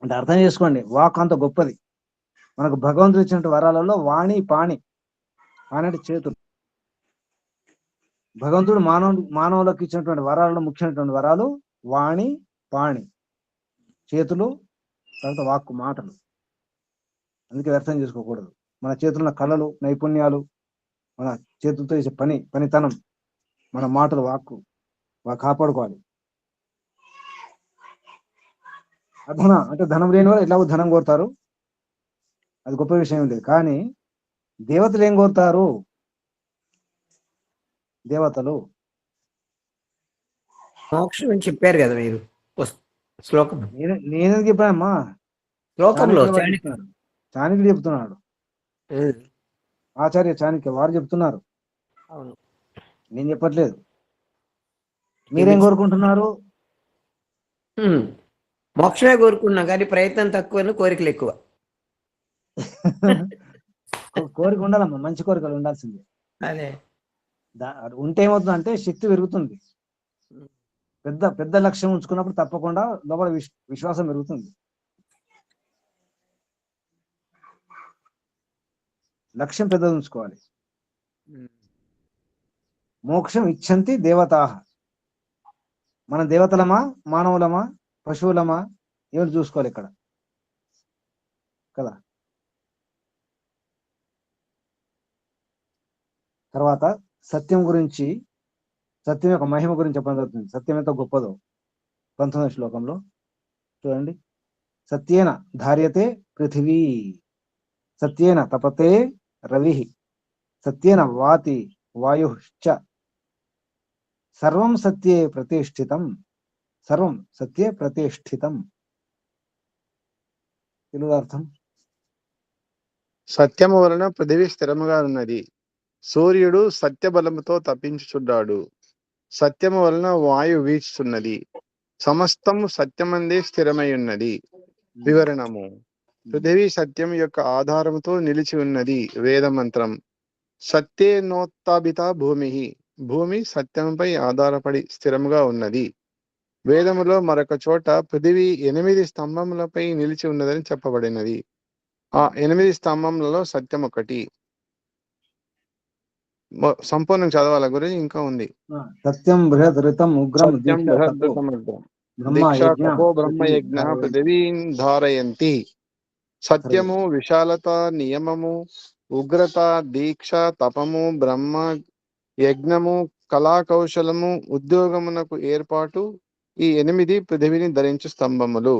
అంటే అర్థం చేసుకోండి, వాక్ అంత గొప్పది. మనకు భగవంతుడు ఇచ్చినటువంటి వరాలలో వాణి పాణి, పాణి అంటే చేతులు. భగవంతుడు మానవులకు ఇచ్చినటువంటి వరాలలో ముఖ్యమైనటువంటి వరాలు వాణి పాణి, చేతులు, తర్వాత వాక్కు మాటలు. అందుకే వ్యర్థం చేసుకోకూడదు. మన చేతుల్లో కళలు, నైపుణ్యాలు, మన చేతులతో చేసే పనితనం మన మాటలు కాపాడుకోవాలి. అధన అంటే ధనం లేని వాళ్ళు ఎట్లాగో ధనం కోరుతారు, అది గొప్ప విషయం లేదు. కానీ దేవతలు ఏం కోరుతారు? దేవతలు మోక్షం అని చెప్పారు కదా మీరు శ్లోకం నేనేం చెప్పానమ్మా, శ్లోకంలో చాణక్యుడు చెప్తున్నాడు, ఆచార్య చాణక్య వారు చెప్తున్నారు, అవును. నేను చెప్పట్లేదు. మీరేం కోరుకుంటున్నారు? మోక్షమే కోరుకున్నాం కానీ ప్రయత్నం తక్కువ, కోరికలు ఎక్కువ. కోరిక ఉండాలమ్మా, మంచి కోరికలు ఉండాల్సిందే. అదే ఉంటే ఏమవుతుందంటే శక్తి పెరుగుతుంది. పెద్ద పెద్ద లక్ష్యం ఉంచుకున్నప్పుడు తప్పకుండా లోపల విశ్వాసం పెరుగుతుంది. లక్ష్యం పెద్దది ఉంచుకోవాలి. మోక్షం ఇచ్చంతి దేవతాహ. మన దేవతలమా, మానవులమా, పశువులమా, ఏమిటి చూసుకోవాలి ఇక్కడ కదా. తర్వాత సత్యం గురించి, సత్యం యొక్క మహిమ గురించి చెప్పడం జరుగుతుంది. సత్యం ఎంత గొప్పదో 19వ శ్లోకంలో చూడండి. సత్యేన ధార్యతే పృథివీ, సత్యేన తపతే రవి, సత్యేన వాతి వాయుశ్చ, సర్వం సత్యే ప్రతిష్ఠితం, సర్వం సత్యే ప్రతిష్ఠితం. తెలుగు అర్థం: సత్యము వలన పృథివీ స్థిరముగా ఉన్నది, సూర్యుడు సత్య బలముతో తప్పించుచున్నాడు, సత్యము వలన వాయు వీచుతున్నది, సమస్తము సత్యమందే స్థిరమై ఉన్నది. వివరణము: పృథివీ సత్యం యొక్క ఆధారముతో నిలిచి ఉన్నది. వేదమంత్రం: సత్యేనోత్తాపిత భూమి, భూమి సత్యంపై ఆధారపడి స్థిరముగా ఉన్నది. వేదములో మరొక చోట పృథివీ 8 స్తంభములపై నిలిచి ఉన్నదని చెప్పబడినది. ఆ 8 స్తంభములలో సత్యం ఒకటి. సంపూర్ణం చదవాలా గురించి? ఇంకా ఉంది. సత్యం బృహద్ ఋతం ఉగ్రం సత్యం దీక్ష తపో బ్రహ్మ యజ్ఞ పృథివీం ధారయంతి. సత్యము, విశాలత, నియమము, ఉగ్రత, దీక్ష, తపము, బ్రహ్మ యజ్ఞము, కళాకౌశలము, ఉద్యోగమునకు ఏర్పాటు, ఈ 8 పృథివిని ధరించు స్తంభములు.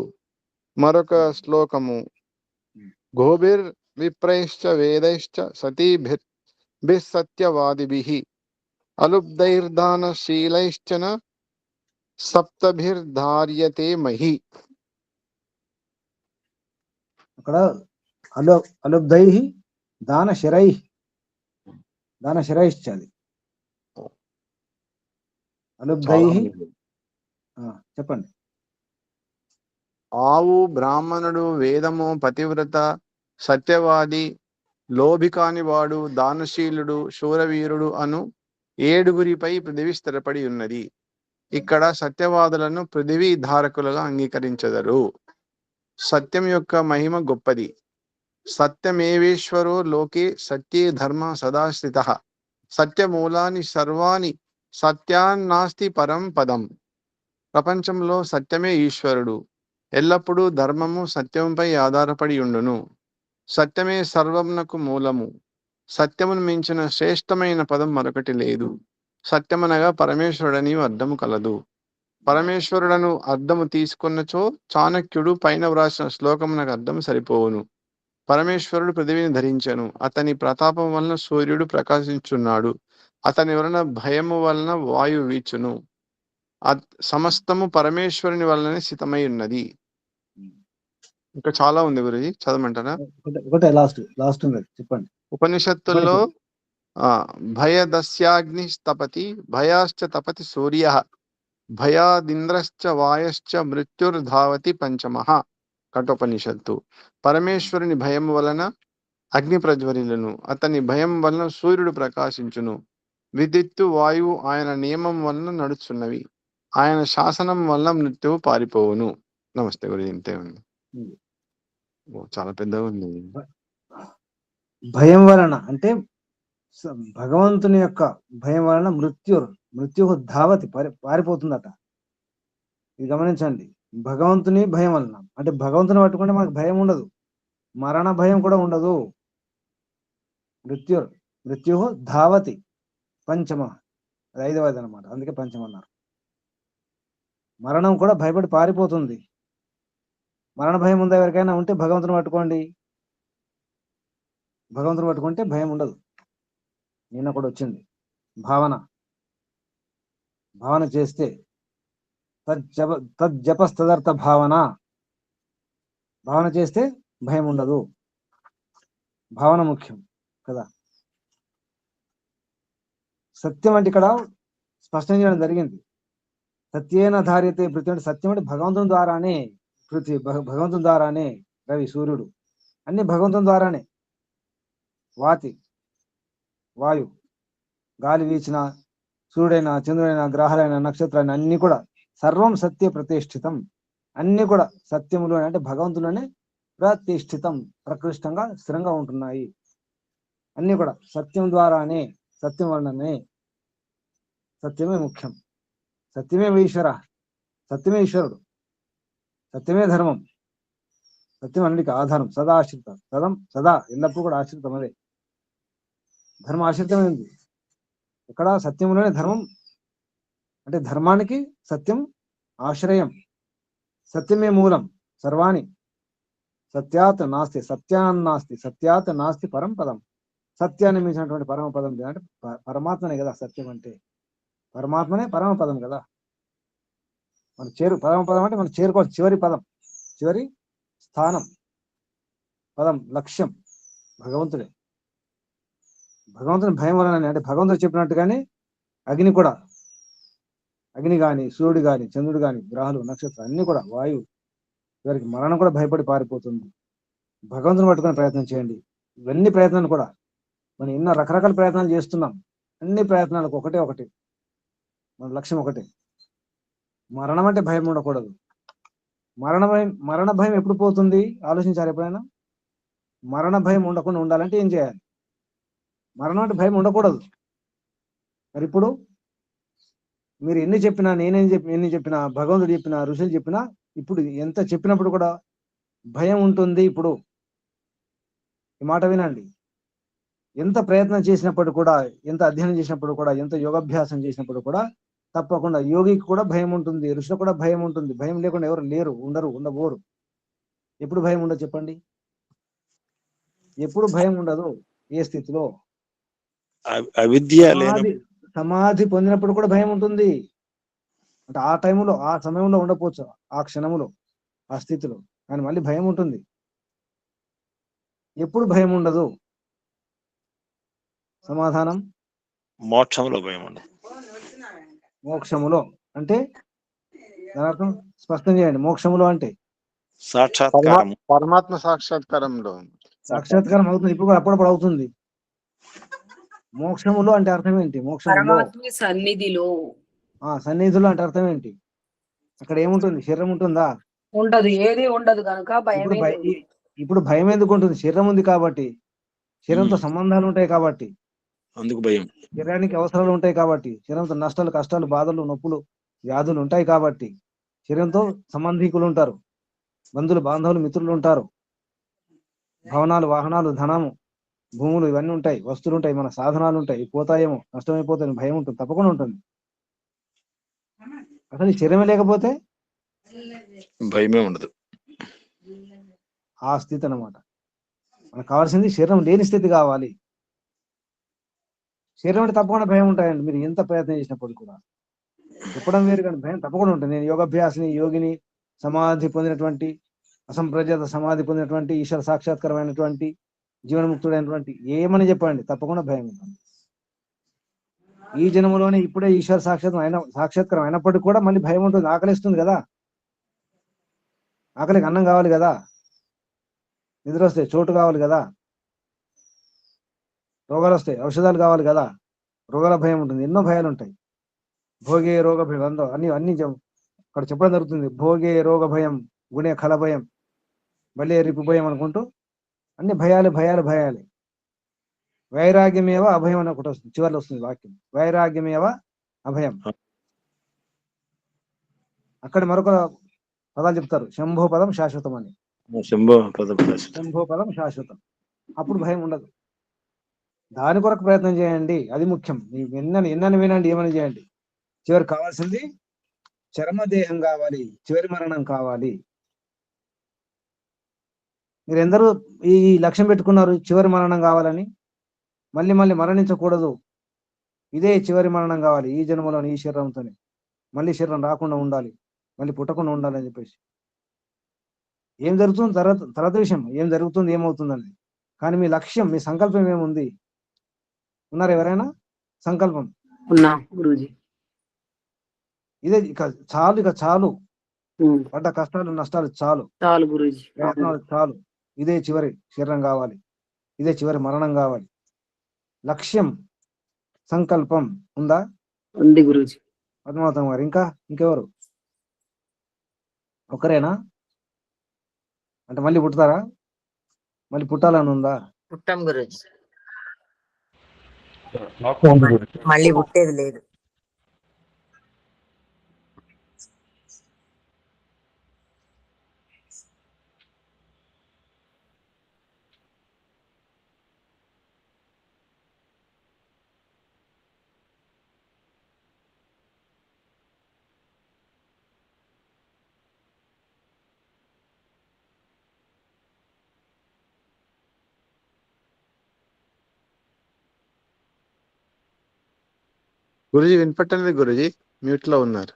మరొక శ్లోకము: గోభిర్ విప్రైశ్చ వేదైశ్చ సతీభిర్సత్యవాదిభిః అలుబ్ధైర్దానశీలైశ్చన సప్తభిర్ధార్యతే మహి. అక్కడ అలుబ్ధై దానశిరైశ్చాది. అలుబ్ధై చెప్పండి. ఆవు, బ్రాహ్మణుడు, వేదము, పతివ్రత, సత్యవాది, లోభి కానివాడు, దానశీలుడు, శూరవీరుడు అను 7గురిపై పృథివీ స్థిరపడి ఉన్నది. ఇక్కడ సత్యవాదులను పృథివీ ధారకులుగా అంగీకరించెదరు. సత్యం యొక్క మహిమ గొప్పది. సత్యమేవేశ్వరో లోకే సత్యే ధర్మ సదాశ్రితః, సత్యమూలాని సర్వాణి సత్యాన్నాస్తి పరం పదం. ప్రపంచంలో సత్యమే ఈశ్వరుడు. ఎల్లప్పుడూ ధర్మము సత్యంపై ఆధారపడి ఉండును. సత్యమే సర్వమునకు మూలము. సత్యమును మించిన శ్రేష్టమైన పదం మరొకటి లేదు. సత్యమనగా పరమేశ్వరుడని అర్థము కలదు. పరమేశ్వరుడను అర్థము తీసుకున్నచో చాణక్యుడు పైన వ్రాసిన శ్లోకమునకు అర్థం సరిపోవును. పరమేశ్వరుడు పృథివిని ధరించెను, అతని ప్రతాపం వలన సూర్యుడు ప్రకాశించున్నాడు, అతని వలన భయము వలన వాయు వీచును, సమస్తము పరమేశ్వరుని వలననే స్థితమై ఉన్నది. ఇంకా చాలా ఉంది గురుజీ, చదవమంటారా? ఒకటే లాస్ట్ ఉంది, చెప్పండి. ఉపనిషత్తుల్లో భయదస్యాగ్ని తపతి, భయాశ్చ తపతి సూర్య, భయాదింద్రశ్చ వాయశ్చ మృత్యుర్ధావతి పంచమః. కఠోపనిషత్తు. పరమేశ్వరుని భయం వలన అగ్ని ప్రజ్వరిల్లును, అతని భయం వలన సూర్యుడు ప్రకాశించును, విద్యుత్తు, వాయువు ఆయన నియమం వలన నడుచున్నవి, ఆయన శాసనం వలన మృత్యువు పారిపోవును. నమస్తే గురుజీ, ఇంతే ఉంది. చాలా పెద్దగా ఉంది. భయం వలన అంటే భగవంతుని యొక్క భయం వలన మృత్యు ధావతి పారిపోతుందట. ఇది గమనించండి. భగవంతుని భయం వలన అంటే భగవంతుని పట్టుకుంటే మనకు భయం ఉండదు, మరణ భయం కూడా ఉండదు. మృత్యు ధావతి పంచమ, అది 5వది అనమాట. అందుకే పంచమం అన్నారు. మరణం కూడా భయపడి పారిపోతుంది. మరణ భయం ఉందా ఎవరికైనా? ఉంటే భగవంతుని పట్టుకోండి. భగవంతుని పట్టుకుంటే భయం ఉండదు. నిన్న కూడా వచ్చింది భావన చేస్తే తజ్జపస్తదర్థ భావన చేస్తే భయం ఉండదు. భావన ముఖ్యం కదా. సత్యం అంటే ఇక్కడ స్పష్టం చేయడం జరిగింది. సత్యేన ధార్యతే పృథ్వీ అంటే సత్యం అంటే భగవంతుని ద్వారానే పృథ్వీ, భగవంతుని ద్వారానే రవి, సూర్యుడు అన్ని భగవంతుని ద్వారానే. వాతి, వాయు, గాలి వీచిన, సూర్యుడైన, చంద్రుడైన, గ్రహాలైన, నక్షత్రాలైన అన్ని కూడా సర్వం సత్య ప్రతిష్ఠితం. అన్ని కూడా సత్యములు అంటే భగవంతులోనే ప్రతిష్ఠితం, ప్రకృష్టంగా స్థిరంగా ఉంటున్నాయి. అన్ని కూడా సత్యం ద్వారానే, సత్యం వలననే. సత్యమే ముఖ్యం. సత్యమే ఈశ్వర, సత్యమే ఈశ్వరుడు, సత్యమే ధర్మం. సత్యం అన్నిటికీ ఆధారం. సదా ఆశ్రితం, సదా ఎల్లప్పుడూ కూడా ఆశ్రితం. అదే ధర్మ ఆశ్రితమైంది. ఇక్కడ సత్యంలోనే ధర్మం అంటే ధర్మానికి సత్యం ఆశ్రయం. సత్యమే మూలం సర్వాణి. సత్యాత్ నాస్తి సత్యాన్నాస్తి, సత్యాత్ నాస్తి పరం పదం. సత్యాన్ని మించినటువంటి పరమ పదం అంటే పరమాత్మనే కదా సత్యం అంటే. పరమాత్మనే పరమ పదం కదా. మనం పరమ పదం అంటే మనం చేరుకోవచ్చు చివరి పదం, చివరి స్థానం, పదం, లక్ష్యం భగవంతుడే. భగవంతుని భయం వలన అంటే భగవంతుడు చెప్పినట్టుగానే అగ్ని గాని, సూర్యుడు గాని, చంద్రుడు గాని, గ్రహాలు, నక్షత్రాలు అన్ని కూడా, వాయువు, చివరికి మరణం కూడా భయపడి పారిపోతుంది. భగవంతుని పట్టుకునే ప్రయత్నం చేయండి. ఇవన్నీ ప్రయత్నాలు కూడా మనం ఎన్నో రకరకాల ప్రయత్నాలు చేస్తున్నాం. అన్ని ప్రయత్నాలకు ఒకటి మన లక్ష్యం ఒకటే. మరణం అంటే భయం ఉండకూడదు. మరణ భయం ఎప్పుడు పోతుంది ఆలోచించారు ఎప్పుడైనా? మరణ భయం ఉండకుండా ఉండాలంటే ఏం చేయాలి? మరణం అంటే భయం ఉండకూడదు. మరి ఇప్పుడు మీరు ఎన్ని చెప్పినా, ఎన్ని చెప్పినా, భగవంతుడు చెప్పినా, ఋషులు చెప్పినా, ఇప్పుడు ఎంత చెప్పినప్పుడు కూడా భయం ఉంటుంది. ఇప్పుడు ఈ మాట వినండి. ఎంత ప్రయత్నం చేసినప్పుడు కూడా, ఎంత అధ్యయనం చేసినప్పుడు కూడా, ఎంత యోగాభ్యాసం చేసినప్పుడు కూడా తప్పకుండా యోగికి కూడా భయం ఉంటుంది, ఋషులకు కూడా భయం ఉంటుంది. భయం లేకుండా ఎవరు లేరు, ఉండబోరు. ఎప్పుడు భయం ఉండదు చెప్పండి? ఎప్పుడు భయం ఉండదు? ఏ స్థితిలో? అవిద్య సమాధి పొందినప్పుడు కూడా భయం ఉంటుంది. అంటే ఆ టైంలో, ఆ సమయంలో ఉండకపోవచ్చు, ఆ క్షణంలో, ఆ స్థితిలో, కానీ మళ్ళీ భయం ఉంటుంది. ఎప్పుడు భయం ఉండదు? సమాధానం మోక్షంలో భయం ఉండదు. మోక్షములో అంటే దాని అర్థం స్పష్టం చేయండి. మోక్షములో అంటే సాక్షాత్కారం, పరమాత్మ సాక్షాత్కారంలో. సాక్షాత్కారం అవుతుంది. ఇప్పుడు కూడా అప్పుడప్పుడు అవుతుంది. మోక్షములో అంటే అర్థం ఏంటి? మోక్షములో పరమాత్మ సన్నిధిలో. సన్నిధిలో అంటే అర్థం ఏంటి? అక్కడ ఏముంటుంది? శరీరం ఉంటుందా? ఉండదు, ఏది ఉండదు కనుక భయమే లేదు. ఇప్పుడు భయం ఎందుకు ఉంటుంది? శరీరం ఉంది కాబట్టి, శరీరంతో సంబంధాలు ఉంటాయి కాబట్టి, అందుకు భయం. శరీరానికి అవసరాలు ఉంటాయి కాబట్టి, శరీరంతో నష్టాలు, కష్టాలు, బాధలు, నొప్పులు, వ్యాధులు ఉంటాయి కాబట్టి, శరీరంతో సంబంధికులు ఉంటారు, బంధువులు, బాంధవులు, మిత్రులు ఉంటారు, భవనాలు, వాహనాలు, ధనము, భూములు ఇవన్నీ ఉంటాయి, వస్తువులు ఉంటాయి, మన సాధనాలు ఉంటాయి. పోతాయేమో, నష్టమైపోతాయి, భయం ఉంటుంది, తప్పకుండా ఉంటుంది. అసలు ఈ శరీరమే లేకపోతే భయమే ఉండదు. ఆ స్థితి అన్నమాట. మనకు కావాల్సింది శరీరం లేని స్థితి కావాలి. శరీరం అంటే తప్పకుండా భయం ఉంటాయండి. మీరు ఎంత ప్రయత్నం చేసినప్పుడు కూడా చెప్పడం వేరు, కానీ భయం తప్పకుండా ఉంటుంది. నేను యోగాభ్యాసిని, యోగిని, సమాధి పొందినటువంటి, అసంప్రజ్ఞాత సమాధి పొందినటువంటి, ఈశ్వర సాక్షాత్కారమైనటువంటి, జీవనముక్తుడైనటువంటి, ఏమని చెప్పండి, తప్పకుండా భయం ఉంటుంది. ఈ జన్మలోనే ఇప్పుడే ఈశ్వర సాక్షాత్కారం అయినప్పటికీ కూడా మళ్ళీ భయం ఉంటుంది. ఆకలిస్తుంది కదా, ఆకలికి అన్నం కావాలి కదా, నిద్ర వస్తే చోటు కావాలి కదా, రోగాలు వస్తాయి, ఔషధాలు కావాలి కదా, రోగాల భయం ఉంటుంది. ఎన్నో భయాలు ఉంటాయి. భోగే రోగ భయం, అన్ని అక్కడ చెప్పడం జరుగుతుంది. భోగే రోగ భయం, గుణే కల భయం, బలే రిపు భయం అనుకుంటూ అన్ని భయాలే. వైరాగ్యమేవ అభయం అని ఒకటి వస్తుంది, చివరిలో వస్తుంది వాక్యం. వైరాగ్యమేవ అభయం. అక్కడ మరొక పదాలు చెప్తారు, శంభో పదం శాశ్వతం అని. శంభో పదం శాశ్వతం. అప్పుడు భయం ఉండదు. దాని కొరకు ప్రయత్నం చేయండి, అది ముఖ్యం. మీకు ఎన్నని వినండి, ఏమని చేయండి. చివరికి కావాల్సింది చర్మదేహం కావాలి, చివరి మరణం కావాలి. మీరు ఎందరూ ఈ లక్ష్యం పెట్టుకున్నారు, చివరి మరణం కావాలని. మళ్ళీ మళ్ళీ మరణించకూడదు, ఇదే చివరి మరణం కావాలి, ఈ జన్మలోని ఈ శరీరంతోనే. మళ్ళీ శరీరం రాకుండా ఉండాలి, మళ్ళీ పుట్టకుండా ఉండాలి అని చెప్పేసి. ఏం జరుగుతుంది తర్వాత తర్వాత విషయం, ఏం జరుగుతుంది ఏమవుతుందని. కానీ మీ లక్ష్యం, మీ సంకల్పం ఏముంది? ఉన్నారు ఎవరైనా? సంకల్పం ఉన్నా గురూజీ. ఇదే, ఇక చాలు, ఇక చాలు. పడ్డ కష్టాలు నష్టాలు చాలు, చాలు గురూజీ. ప్రయత్నాలు చాలు. ఇదే చివరి శరీరం కావాలి, ఇదే చివరి మరణం కావాలి. లక్ష్యం, సంకల్పం ఉందా? ఉంది గురూజీ. పద్మావతం గారు, ఇంకెవరు? ఒకరేనా? అంటే మళ్ళీ పుడతారా? మళ్ళీ పుట్టాలని ఉందా? పుట్టాం గురూజీ, నాకు ఉంది గురు. మళ్ళీ పుట్టేది లేదు. గురుజీ వినపట్టలేదు గురుజీ, మ్యూట్ లో ఉన్నారు.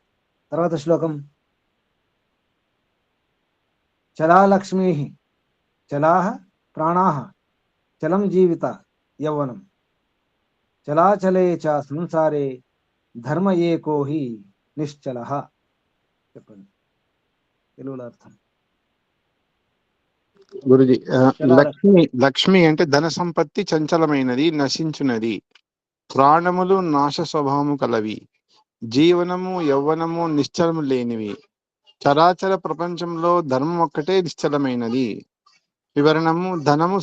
తర్వాత శ్లోకం. చలాలక్ష్మీ చలాహ ప్రాణాహ చలం జీవిత యవ్వనం చలాచలే చ సంసారే ధర్మ ఏకో హి నిశ్చలః. చెప్పండి తెలుగులో అర్థం. గురుజీ, లక్ష్మి అంటే ధన సంపత్తి చంచలమైనది, నశించున్నది. ప్రాణములు నాశ స్వభావము కలవి. జీవనము యవ్వనము నిశ్చలము లేనివి. చరాచర ప్రపంచంలో ధర్మం ఒక్కటే నిశ్చలమైనది. వివరణము, ధనము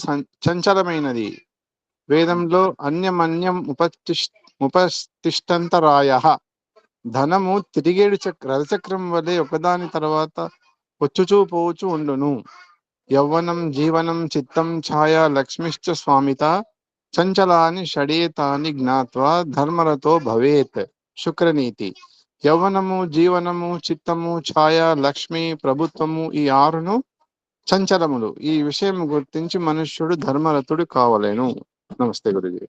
చంచలమైనది. వేదంలో అన్యమన్యం ఉపతిష్టంతరాయ. ధనము తిరిగేడు రథచక్రం వలె ఒకదాని తర్వాత వచ్చుచూ పోవచ్చు ఉండును. యవ్వనం జీవనం చిత్తం ఛాయ లక్ష్మిశ్చ స్వామిత చంచలాని షడేతాని జ్ఞాత్వా ధర్మరతో భవేత్. శుక్రనీతి. యవ్వనము జీవనము చిత్తము ఛాయ లక్ష్మి ప్రభుత్వము, ఈ ఆరును చంచలములు. ఈ విషయం గుర్తించి మనుష్యుడు ధర్మరతుడు కావలేను. నమస్తే గురుజీ.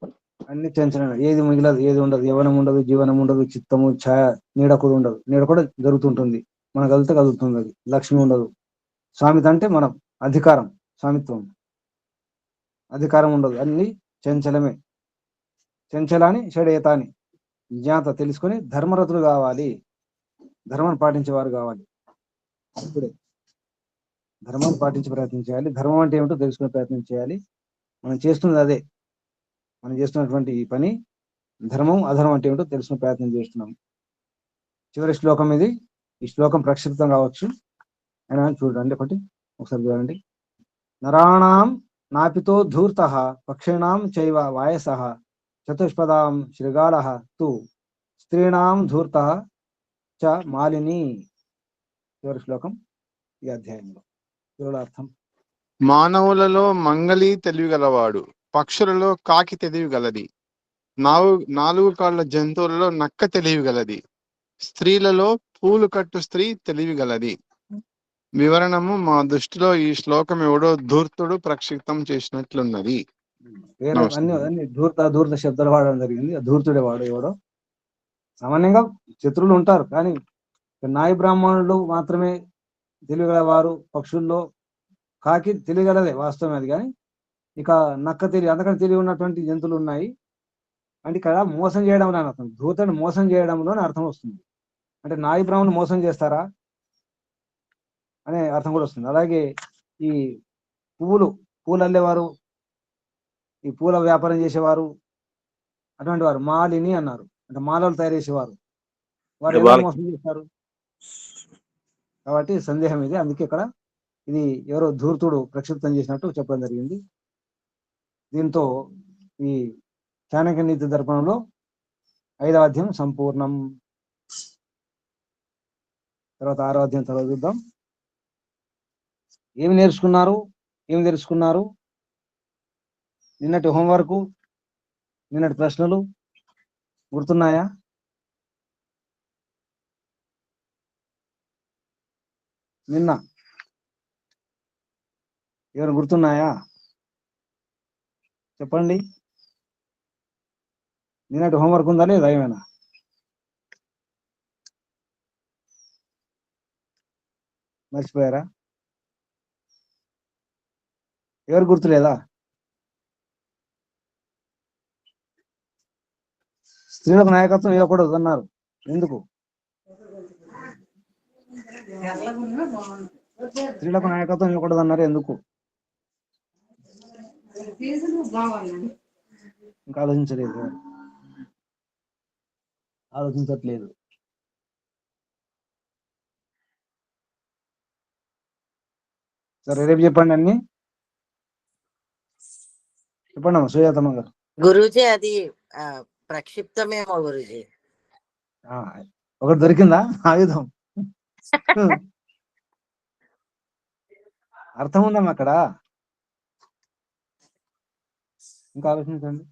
అన్ని చంచలం, ఏది మిగిలదు, ఏది ఉండదు. యవనం ఉండదు, జీవనం ఉండదు, చిత్తము ఛాయ, నీడ కూడా ఉండదు. నీడ కూడా జరుగుతుంటుంది, మన కదిలితే కదులుతుంది. అది లక్ష్మి ఉండదు. స్వామిత అంటే మనం అధికారం, స్వామిత్వం, అధికారం ఉండదు. అన్ని చంచలమే. చంచలాని షడేతాని, జ్ఞాత తెలుసుకొని ధర్మరతులు కావాలి, ధర్మం పాటించేవారు కావాలి. ఇప్పుడే ధర్మం పాటించి ప్రయత్నం చేయాలి. ధర్మం అంటే ఏమిటో తెలుసుకునే ప్రయత్నం చేయాలి. మనం చేస్తున్నది అదే. మనం చేస్తున్నటువంటి ఈ పని ధర్మం అధర్మం అంటే ఏమిటో తెలుసుకునే ప్రయత్నం చేస్తున్నాం. చివరి శ్లోకం ఇది. ఈ శ్లోకం ప్రక్షిప్తం కావచ్చు అయినా చూడండి, ఒకసారి చూడండి. నరాణాం నాపితో ధూర్తః పక్షిణాం చైవ వాయసః చతుష్పదాం శృగాలః తు స్త్రీణాం ధూర్తః చ మాలిని. చివరి శ్లోకం ఈ అధ్యాయంలో. అర్థం. మానవులలో మంగళి తెలివిగలవాడు, పక్షులలో కాకి తెలివిగలది, నాలుగు కాళ్ళ జంతువులలో నక్క తెలివిగలది, స్త్రీలలో పూలు కట్టు స్త్రీ తెలివిగలది. వివరణము, మా దృష్టిలో ఈ శ్లోకం ఎవడో ధూర్తుడు ప్రక్షిప్తం చేసినట్లున్నది. వేరే అన్ని ధూర్త శబ్దాలు వాడడం జరిగింది. ధూర్తుడే వాడు ఎవడో. సామాన్యంగా శత్రువులు ఉంటారు, కానీ నాయ బ్రాహ్మణులు మాత్రమే తెలివిగల వారు. పక్షుల్లో కాకి తెలియగలదే, వాస్తవం అది. కానీ ఇక నక్క తెలివి, అంతకంటే తెలివి ఉన్నటువంటి జంతువులు ఉన్నాయి. అంటే ఇక్కడ మోసం చేయడంలో అర్థం, ధూర్తుడు మోసం చేయడంలోనే అర్థం వస్తుంది. అంటే నాయ బ్రాహ్మణులు మోసం చేస్తారా అనే అర్థం కూడా వస్తుంది. అలాగే ఈ పూలు అల్లేవారు, ఈ పూల వ్యాపారం చేసేవారు, అటువంటి వారు మాలిని అన్నారు. అంటే మాలలు తయారు చేసేవారు, వారు ఎలా మోసం చేస్తారు కాబట్టి సందేహం ఇది. అందుకే ఇక్కడ ఇది ఎవరో ధూర్తుడు ప్రక్షిప్తం చేసినట్టు చెప్పడం జరిగింది. దీంతో ఈ చాణక్య నీతి దర్పణంలో 5వ అధ్యాయం సంపూర్ణం. తర్వాత 6వ అధ్యాయం తర్వాత చూద్దాం. ఏమి తెలుసుకున్నారు? నిన్నటి హోంవర్క్ నిన్నటి ప్రశ్నలు గుర్తున్నాయా? నిన్న ఎవరు గుర్తున్నాయా? చెప్పండి. నిన్నటి హోంవర్క్ ఉందా లేదా ఏమైనా? మర్చిపోయారా? ఎవరు గుర్తులేదా? స్త్రీలకు నాయకత్వం ఇవ్వకూడదు అన్నారు. ఎందుకు? స్త్రీలకు నాయకత్వం ఇవ్వకూడదు అన్నారు. ఎందుకు? ఇంకా ఆలోచించలేదు. ఆలోచించట్లేదు. సరే రేపు చెప్పండి అన్ని. చెప్పండి అమ్మా సుజాతమ్మ గారు. గురూజీ అది ప్రక్షిప్తమేమో గురూజీ. ఒకటి దొరికిందా ఆయుధం? అర్థం ఉందమ్మా అక్కడ. ఇంకా ఆలోచించండి.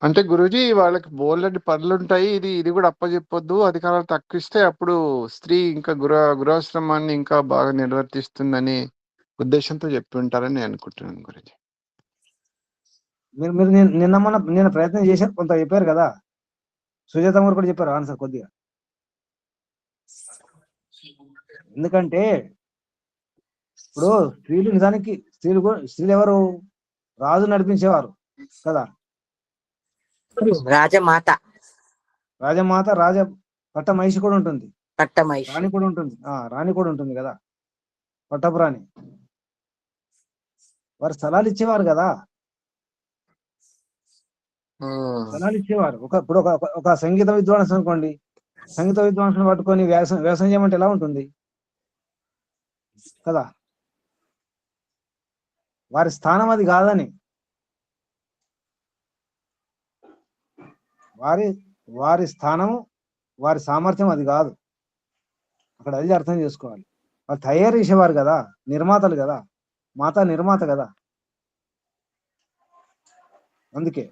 అంటే గురూజీ వాళ్ళకి బోల్డెడ్ పనులు ఉంటాయి, ఇది కూడా అప్పచెప్పొద్దు, అధికారాలు తక్కువ ఇస్తే అప్పుడు స్త్రీ ఇంకా గృహాశ్రమాన్ని ఇంకా బాగా నిర్వర్తిస్తుందని ఉద్దేశంతో చెప్పి ఉంటారని నేను అనుకుంటున్నాను గురూజీ. మీరు నిన్న ప్రయత్నం చేశారు, కొంత చెప్పారు కదా. సుజాతమ్మ గారు కూడా చెప్పారు ఆన్సర్ కొద్దిగా. ఎందుకంటే ఇప్పుడు స్త్రీలు నిజానికి స్త్రీలు ఎవరు? రాజు నడిపించేవారు కదా. రాజమాత. రాజ పట్ట మహిషి కూడా ఉంటుంది, పట్టమహిషి. రాణి కూడా ఉంటుంది. రాణి కూడా ఉంటుంది కదా, పట్టపు రాణి. వారు స్థలాలు ఇచ్చేవారు కదా. స్థలాలు ఇచ్చేవారు. ఇప్పుడు ఒక సంగీత విద్వాంసం అనుకోండి, సంగీత విద్వాంసం పట్టుకొని వ్యవసాయం చేయమంటే ఎలా ఉంటుంది కదా. వారి స్థానం అది కాదని, వారి స్థానం, వారి సామర్థ్యం అది కాదు. అక్కడ అది అర్థం చేసుకోవాలి. వాళ్ళు తయారు చేసేవారు కదా, నిర్మాతలు కదా, నిర్మాత కదా. అందుకే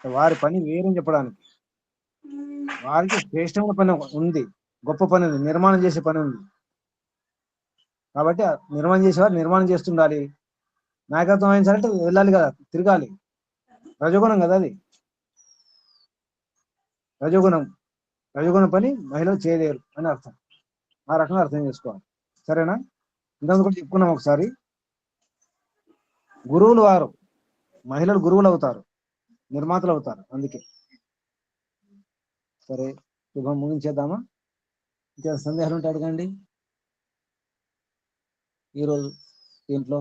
వారి పని వేరని చెప్పడానికి. వారికి శ్రేష్టమైన పని ఉంది, గొప్ప పని ఉంది, నిర్మాణం చేసే పని ఉంది. కాబట్టి నిర్మాణం చేసేవారు నిర్మాణం చేస్తుండాలి. నాయకత్వం వహించాలంటే వెళ్ళాలి కదా, తిరగాలి. రజోగుణం కదా అది. రజోగుణ పని మహిళలు చేయలేరు అని అర్థం. ఆ రకంగా అర్థం చేసుకోవాలి. సరేనా? ఇంతకు కూడా చెప్పుకున్నాం ఒకసారి. గురువులు వారు, మహిళలు గురువులు అవుతారు, నిర్మాతలు అవుతారు. అందుకే సరే శుభం ముగించేద్దామా? ఇంకా సందేహాలు ఉంటే అడగండి. ఈరోజు దీంట్లో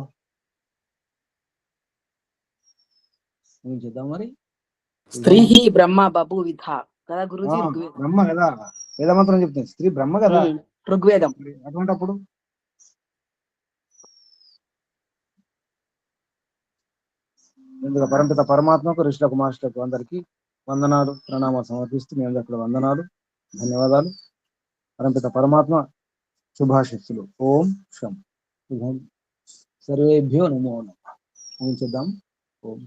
ముగించేద్దాం మరి. స్త్రీ బ్రహ్మ బభు విధ కదా గురూజీ. బ్రహ్మ కదా, వేదమంత్రం చెప్తుంది. స్త్రీ బ్రహ్మ కదా, ఋగ్వేదం. అటువంటిప్పుడు ముందుగా పరంపిత పరమాత్మకు, ఋషులకు, మాస్టర్లకు అందరికీ వందనాలు, ప్రణామాలు సమర్పిస్తూ మీ అందరికీ వందనాలు, ధన్యవాదాలు. పరంపిత పరమాత్మ శుభాశిస్సులు. ఓం శం శుభం సర్వేభ్యో నమో నమః. ముగించేద్దాం. ఓం